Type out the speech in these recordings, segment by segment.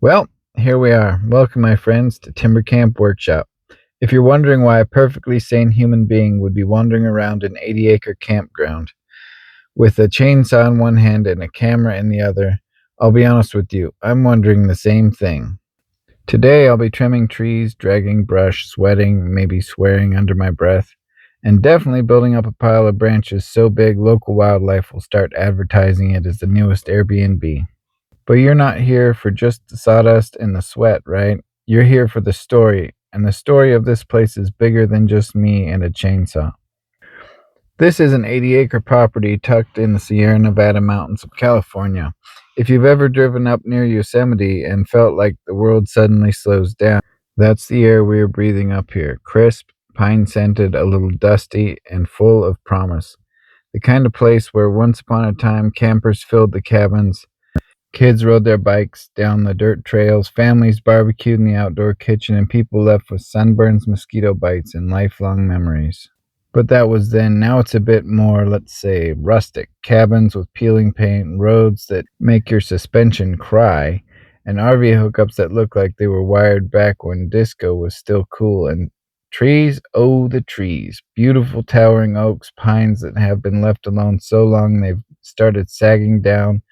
Well, here we are. Welcome, my friends, to Timber Camp Workshop. If you're wondering why a perfectly sane human being would be wandering around an 80-acre campground with a chainsaw in one hand and a camera in the other, I'll be honest with you, I'm wondering the same thing. Today, I'll be trimming trees, dragging brush, sweating, maybe swearing under my breath, and definitely building up a pile of branches so big local wildlife will start advertising it as the newest Airbnb. But you're not here for just the sawdust and the sweat, right? You're here for the story, and the story of this place is bigger than just me and a chainsaw. This is an 80-acre property tucked in the Sierra Nevada mountains of California. If you've ever driven up near Yosemite and felt like the world suddenly slows down, that's the air we are breathing up here. Crisp, pine scented, a little dusty, and full of promise. The kind of place where once upon a time campers filled the cabins. Kids rode their bikes down the dirt trails, families barbecued in the outdoor kitchen, and people left with sunburns, mosquito bites, and lifelong memories. But that was then. Now it's a bit more, let's say, rustic. Cabins with peeling paint, roads that make your suspension cry, and RV hookups that look like they were wired back when disco was still cool, and trees, oh, the trees. Beautiful towering oaks, pines that have been left alone so long they've started sagging down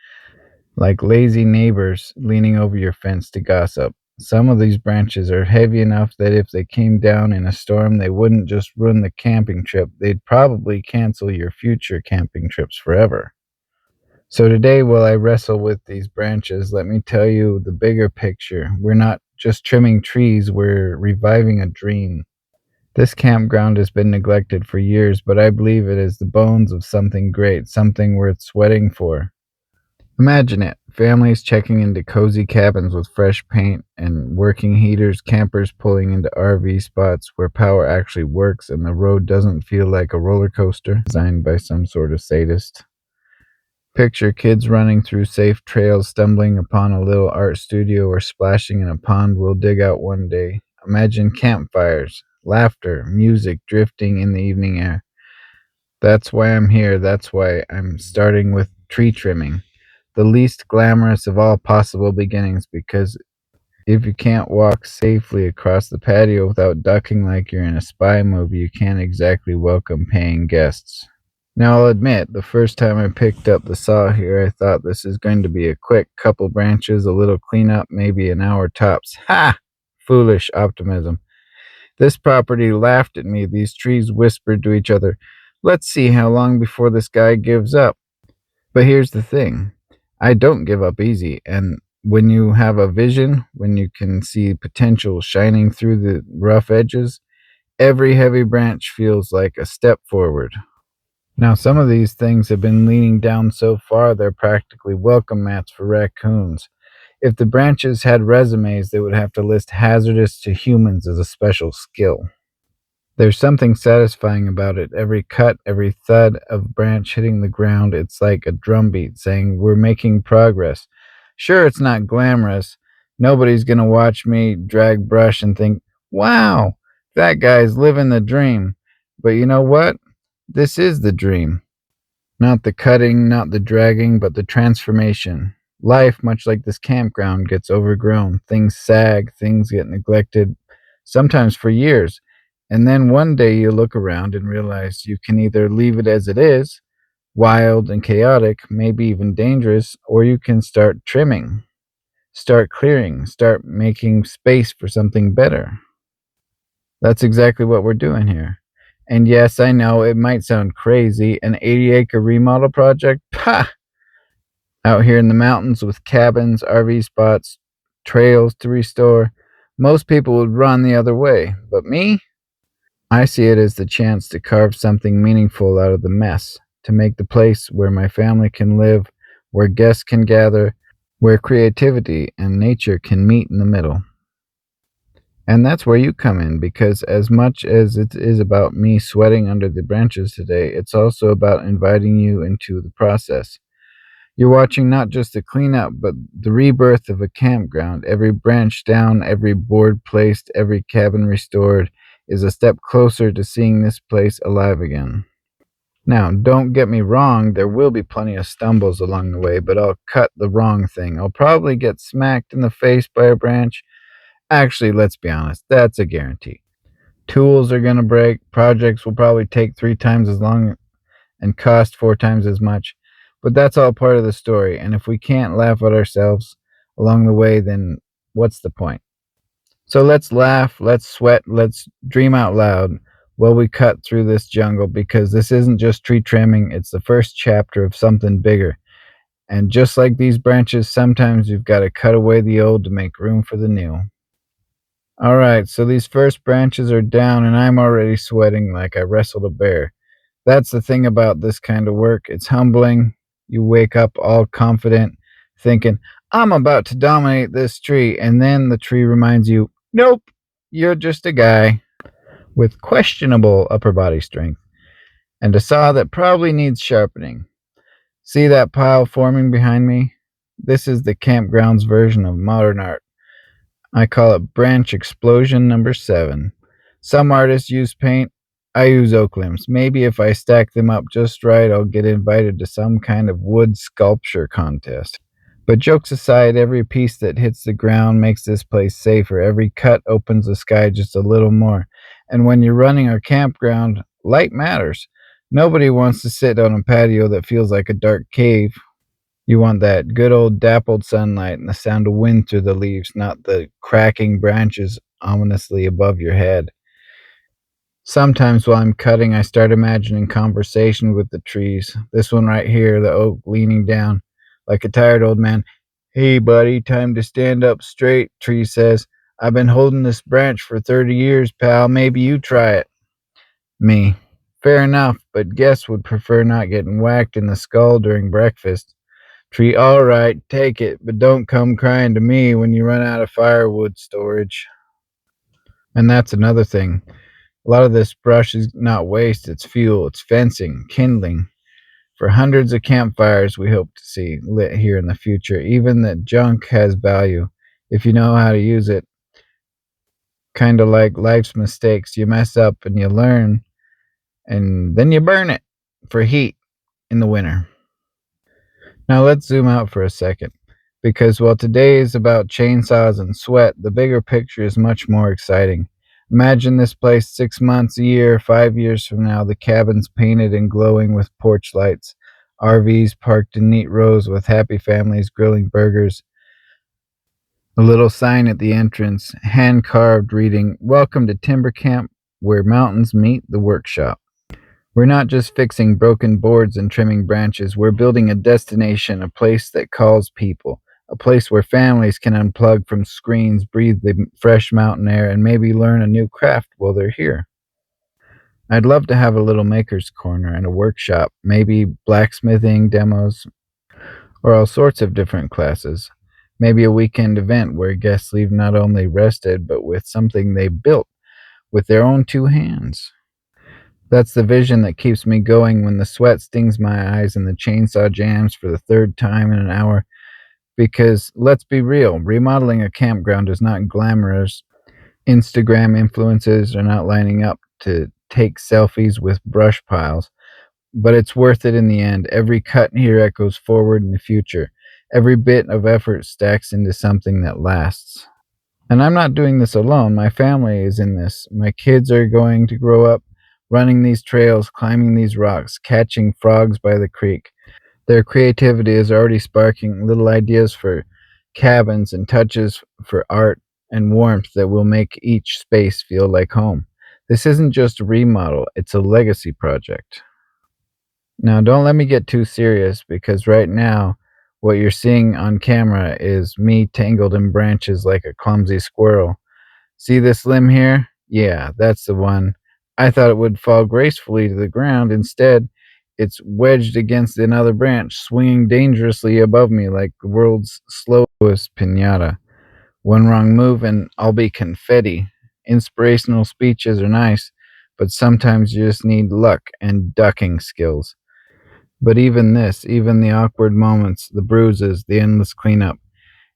like lazy neighbors leaning over your fence to gossip. Some of these branches are heavy enough that if they came down in a storm, they wouldn't just ruin the camping trip, they'd probably cancel your future camping trips forever. So today, while I wrestle with these branches, let me tell you the bigger picture. We're not just trimming trees, we're reviving a dream. This campground has been neglected for years, but I believe it is the bones of something great, something worth sweating for. Imagine it, families checking into cozy cabins with fresh paint and working heaters, campers pulling into RV spots where power actually works and the road doesn't feel like a roller coaster designed by some sort of sadist. Picture kids running through safe trails, stumbling upon a little art studio, or splashing in a pond we'll dig out one day. Imagine campfires, laughter, music drifting in the evening air. That's why I'm here. That's why I'm starting with tree trimming, the least glamorous of all possible beginnings, because if you can't walk safely across the patio without ducking like you're in a spy movie, you can't exactly welcome paying guests. Now, I'll admit, the first time I picked up the saw here, I thought this is going to be a quick couple branches, a little cleanup, maybe an hour tops. Ha! Foolish optimism. This property laughed at me. These trees whispered to each other, "Let's see how long before this guy gives up." But here's the thing, I don't give up easy. And when you have a vision, when you can see potential shining through the rough edges, every heavy branch feels like a step forward. Now, some of these things have been leaning down so far they're practically welcome mats for raccoons. If the branches had resumes, they would have to list hazardous to humans as a special skill. There's something satisfying about it. Every cut, every thud of branch hitting the ground, it's like a drumbeat saying, "We're making progress." Sure, it's not glamorous. Nobody's going to watch me drag brush and think, "Wow, that guy's living the dream." But you know what? This is the dream. Not the cutting, not the dragging, but the transformation. Life, much like this campground, gets overgrown. Things sag, things get neglected, sometimes for years. And then one day you look around and realize you can either leave it as it is, wild and chaotic, maybe even dangerous, or you can start trimming, start clearing, start making space for something better. That's exactly what we're doing here. And yes, I know it might sound crazy, an 80-acre remodel project? Pah! Out here in the mountains with cabins, RV spots, trails to restore, most people would run the other way. But me? I see it as the chance to carve something meaningful out of the mess, to make the place where my family can live, where guests can gather, where creativity and nature can meet in the middle. And that's where you come in, because as much as it is about me sweating under the branches today, it's also about inviting you into the process. You're watching not just the cleanup, but the rebirth of a campground. Every branch down, every board placed, every cabin restored is a step closer to seeing this place alive again. Now, don't get me wrong, there will be plenty of stumbles along the way, but I'll cut the wrong thing. I'll probably get smacked in the face by a branch. Actually, let's be honest, that's a guarantee. Tools are going to break, projects will probably take 3 times as long and cost 4 times as much. But that's all part of the story, and if we can't laugh at ourselves along the way, then what's the point? So let's laugh, let's sweat, let's dream out loud while we cut through this jungle, because this isn't just tree trimming, it's the first chapter of something bigger. And just like these branches, sometimes you've got to cut away the old to make room for the new. All right, so these first branches are down, and I'm already sweating like I wrestled a bear. That's the thing about this kind of work. It's humbling. You wake up all confident, thinking, I'm about to dominate this tree. And then the tree reminds you, nope, you're just a guy with questionable upper body strength and a saw that probably needs sharpening. See that pile forming behind me? This is the campground's version of modern art. I call it branch explosion number 7. Some artists use paint. I use oak limbs. Maybe if I stack them up just right, I'll get invited to some kind of wood sculpture contest. But jokes aside, every piece that hits the ground makes this place safer. Every cut opens the sky just a little more. And when you're running our campground, light matters. Nobody wants to sit on a patio that feels like a dark cave. You want that good old dappled sunlight and the sound of wind through the leaves, not the cracking branches ominously above your head. Sometimes while I'm cutting, I start imagining conversation with the trees. This one right here, the oak leaning down like a tired old man. Hey, buddy, time to stand up straight, tree says. I've been holding this branch for 30 years, pal. Maybe you try it. Me. Fair enough, but guess would prefer not getting whacked in the skull during breakfast. Tree, all right, take it, but don't come crying to me when you run out of firewood storage. And that's another thing. A lot of this brush is not waste, it's fuel, it's fencing, kindling for hundreds of campfires we hope to see lit here in the future. Even that junk has value if you know how to use it. Kind of like life's mistakes. You mess up and you learn, and then you burn it for heat in the winter. Now let's zoom out for a second, because while today is about chainsaws and sweat, the bigger picture is much more exciting. Imagine this place 6 months, a year, 5 years from now, the cabins painted and glowing with porch lights, RVs parked in neat rows with happy families grilling burgers, a little sign at the entrance, hand carved, reading, Welcome to Timber Camp, where mountains meet the workshop. We're not just fixing broken boards and trimming branches. We're building a destination, a place that calls people, a place where families can unplug from screens, breathe the fresh mountain air, and maybe learn a new craft while they're here. I'd love to have a little maker's corner and a workshop, maybe blacksmithing demos, or all sorts of different classes. Maybe a weekend event where guests leave not only rested, but with something they built with their own 2 hands. That's the vision that keeps me going when the sweat stings my eyes and the chainsaw jams for the 3rd time in an hour. Because let's be real, remodeling a campground is not glamorous. Instagram influencers are not lining up to take selfies with brush piles, but it's worth it in the end. Every cut here echoes forward in the future. Every bit of effort stacks into something that lasts. And I'm not doing this alone. My family is in this. My kids are going to grow up running these trails, climbing these rocks, catching frogs by the creek. Their creativity is already sparking little ideas for cabins and touches for art and warmth that will make each space feel like home. This isn't just a remodel, it's a legacy project. Now, don't let me get too serious, because right now, what you're seeing on camera is me tangled in branches like a clumsy squirrel. See this limb here? Yeah, that's the one. I thought it would fall gracefully to the ground. Instead, it's wedged against another branch, swinging dangerously above me like the world's slowest pinata. One wrong move and I'll be confetti. Inspirational speeches are nice, but sometimes you just need luck and ducking skills. But even this, even the awkward moments, the bruises, the endless cleanup,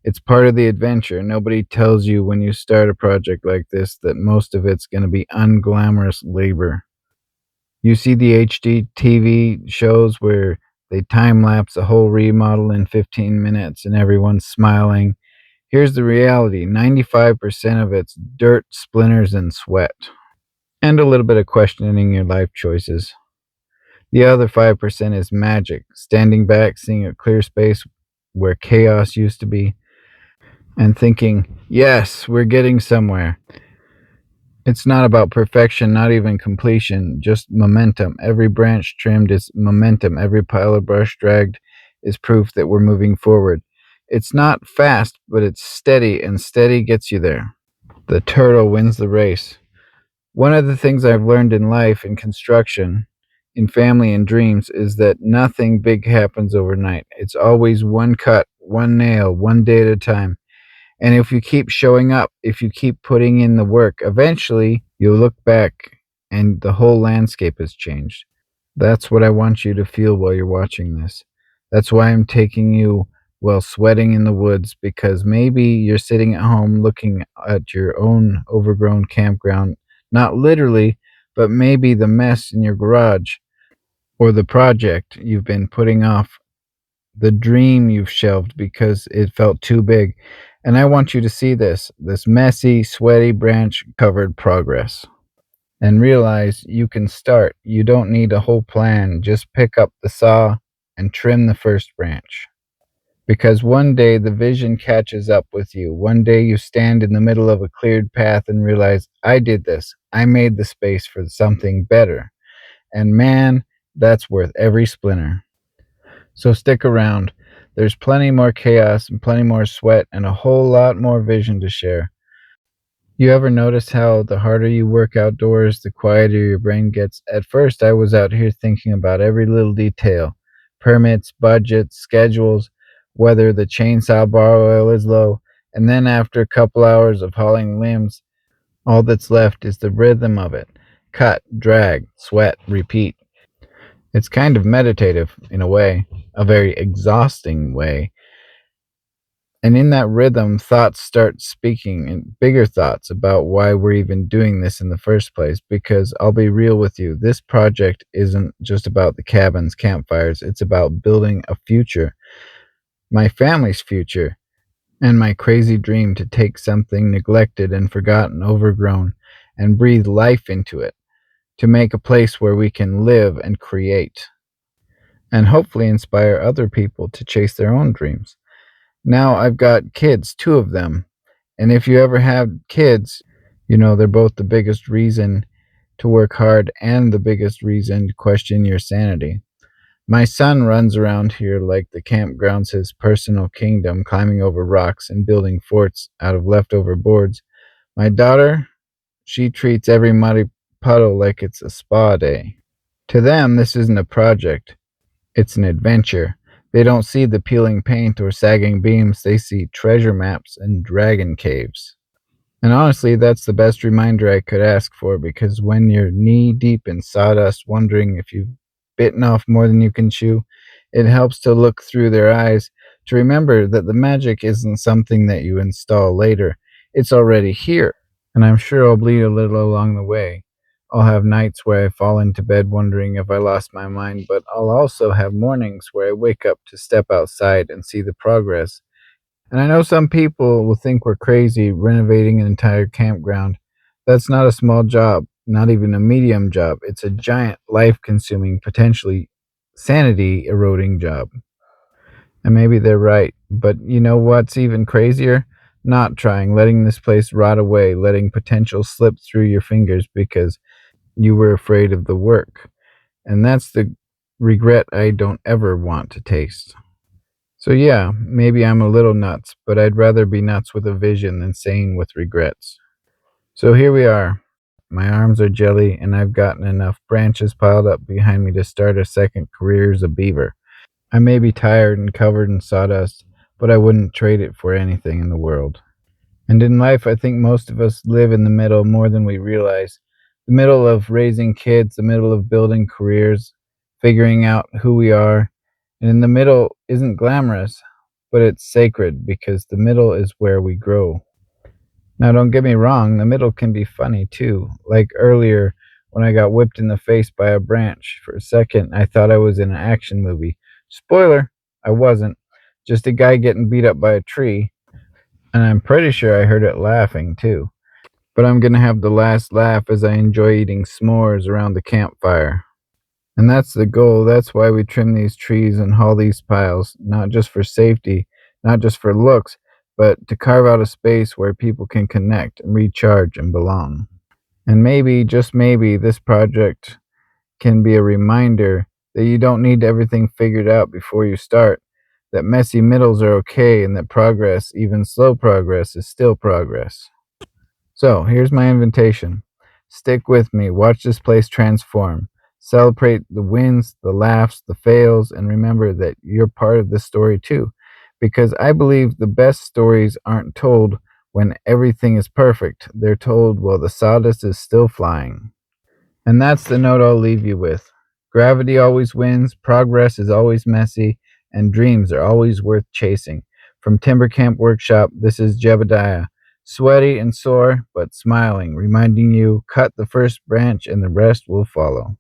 it's part of the adventure. Nobody tells you when you start a project like this that most of it's going to be unglamorous labor. You see the HD TV shows where they time lapse a whole remodel in 15 minutes and everyone's smiling. Here's the reality: 95% of it's dirt, splinters, and sweat, and a little bit of questioning your life choices. The other 5% is magic, standing back, seeing a clear space where chaos used to be, and thinking, yes, we're getting somewhere. It's not about perfection, not even completion, just momentum. Every branch trimmed is momentum. Every pile of brush dragged is proof that we're moving forward. It's not fast, but it's steady, and steady gets you there. The turtle wins the race. One of the things I've learned in life, in construction, in family and dreams, is that nothing big happens overnight. It's always one cut, one nail, one day at a time. And if you keep showing up, if you keep putting in the work, eventually you'll look back and the whole landscape has changed. That's what I want you to feel while you're watching this. That's why I'm taking you while sweating in the woods, because maybe you're sitting at home looking at your own overgrown campground, not literally, but maybe the mess in your garage, or the project you've been putting off, the dream you've shelved because it felt too big. And I want you to see this messy, sweaty, branch covered progress. And realize you can start. You don't need a whole plan. Just pick up the saw and trim the first branch. Because one day the vision catches up with you. One day you stand in the middle of a cleared path and realize, I did this. I made the space for something better. And man, that's worth every splinter. So stick around. There's plenty more chaos and plenty more sweat and a whole lot more vision to share. You ever notice how the harder you work outdoors, the quieter your brain gets? At first, I was out here thinking about every little detail: permits, budgets, schedules, whether the chainsaw bar oil is low. And then, after a couple hours of hauling limbs, all that's left is the rhythm of it: cut, drag, sweat, repeat. It's kind of meditative in a way, a very exhausting way. And in that rhythm, thoughts start speaking, and bigger thoughts about why we're even doing this in the first place. Because I'll be real with you, this project isn't just about the cabins, campfires, it's about building a future, my family's future, and my crazy dream to take something neglected and forgotten, overgrown, and breathe life into it, to make a place where we can live and create, and hopefully inspire other people to chase their own dreams. Now I've got kids, two of them. And if you ever have kids, you know they're both the biggest reason to work hard and the biggest reason to question your sanity. My son runs around here like the campground's his personal kingdom, climbing over rocks and building forts out of leftover boards. My daughter, she treats every muddy puddle like it's a spa day. To them, this isn't a project, it's an adventure. They don't see the peeling paint or sagging beams, they see treasure maps and dragon caves. And honestly, that's the best reminder I could ask for, because when you're knee deep in sawdust, wondering if you've bitten off more than you can chew, it helps to look through their eyes, to remember that the magic isn't something that you install later. It's already here. And I'm sure I'll bleed a little along the way. I'll have nights where I fall into bed wondering if I lost my mind, but I'll also have mornings where I wake up to step outside and see the progress. And I know some people will think we're crazy renovating an entire campground. That's not a small job, not even a medium job. It's a giant, life consuming, potentially sanity eroding job. And maybe they're right. But you know what's even crazier? Not trying, letting this place rot away, letting potential slip through your fingers because you were afraid of the work. And that's the regret I don't ever want to taste. So, yeah, maybe I'm a little nuts, but I'd rather be nuts with a vision than sane with regrets. So, here we are. My arms are jelly, and I've gotten enough branches piled up behind me to start a second career as a beaver. I may be tired and covered in sawdust, but I wouldn't trade it for anything in the world. And in life, I think most of us live in the middle more than we realize. The middle of raising kids, the middle of building careers, figuring out who we are. And in the middle isn't glamorous, but it's sacred, because the middle is where we grow. Now, don't get me wrong, the middle can be funny too. Like earlier, when I got whipped in the face by a branch. For a second, I thought I was in an action movie. Spoiler, I wasn't. Just a guy getting beat up by a tree, and I'm pretty sure I heard it laughing, too. But I'm gonna have the last laugh as I enjoy eating s'mores around the campfire. And that's the goal. That's why we trim these trees and haul these piles, not just for safety, not just for looks, but to carve out a space where people can connect and recharge and belong. And maybe, just maybe, this project can be a reminder that you don't need everything figured out before you start, that messy middles are okay, and that progress, even slow progress, is still progress. So, here's my invitation. Stick with me, watch this place transform. Celebrate the wins, the laughs, the fails, and remember that you're part of the story too. Because I believe the best stories aren't told when everything is perfect, they're told while the sawdust is still flying. And that's the note I'll leave you with. Gravity always wins, progress is always messy, and dreams are always worth chasing. From Timber Camp Workshop, this is Jebediah, sweaty and sore, but smiling, reminding you cut the first branch and the rest will follow.